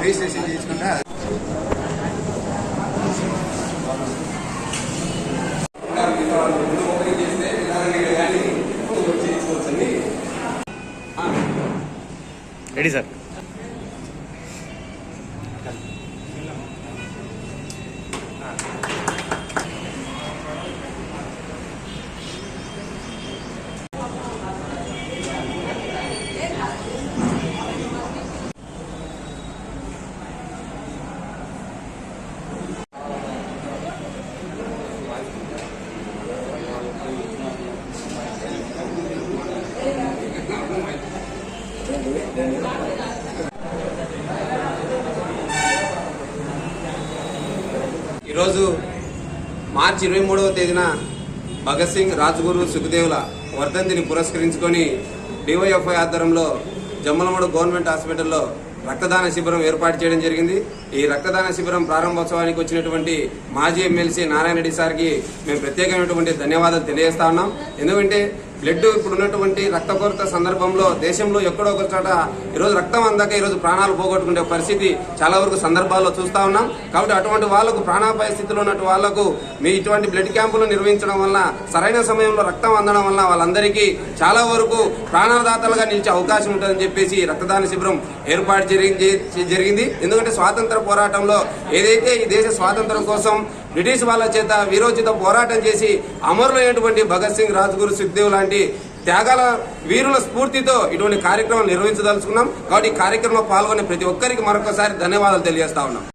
Registration చేసుకుంటా ready sir. ఈరోజు మార్చి 23వ తేదీన భగత్ సింగ్, రాజ్గురు, సుఖదేవుల వర్ధంతిని పురస్కరించుకొని డివైఎఫ్ఐ ఆధ్వర్యంలో జమ్మలమడు గవర్నమెంట్ హాస్పిటల్లో రక్తదాన శిబిరం ఏర్పాటు చేయడం జరిగింది. ఈ రక్తదాన శిబిరం ప్రారంభోత్సవానికి వచ్చినటువంటి మాజీ ఎమ్మెల్సీ నారాయణ రెడ్డి సార్కి మేము ప్రత్యేకమైనటువంటి ధన్యవాదాలు తెలియజేస్తా ఉన్నాం. ఎందుకంటే బ్లడ్ ఇప్పుడు ఉన్నటువంటి రక్త కొరత సందర్భంలో దేశంలో ఎక్కడో ఒక చోట ఈరోజు రక్తం అందాక ఈరోజు ప్రాణాలు పోగొట్టుకునే పరిస్థితి చాలా వరకు సందర్భాల్లో చూస్తూ ఉన్నాం. కాబట్టి అటువంటి వాళ్లకు ప్రాణాపాయ స్థితిలో ఉన్నటువంటి వాళ్లకు మీ ఇటువంటి బ్లడ్ క్యాంపులు నిర్వహించడం వల్ల సరైన సమయంలో రక్తం అందడం వల్ల వాళ్ళందరికీ చాలా వరకు ప్రాణదాతలుగా నిలిచే అవకాశం ఉంటుందని చెప్పేసి రక్తదాన శిబిరం ఏర్పాటు జరిగింది. ఎందుకంటే స్వాతంత్ర పోరాటంలో ఏదైతే ఈ దేశ స్వాతంత్రం కోసం బ్రిటిష్ వాళ్ళ చేత వీరోచిత పోరాటం చేసి అమరులైనటువంటి భగత్ సింగ్, రాజ్గురు, సుఖ్దేవ్ లాంటి త్యాగాల వీరుల స్ఫూర్తితో ఇటువంటి కార్యక్రమం నిర్వహించదలుచుకున్నాం. కాబట్టి ఈ కార్యక్రమంలో పాల్గొనే ప్రతి ఒక్కరికి మరొకసారి ధన్యవాదాలు తెలియజేస్తా ఉన్నాం.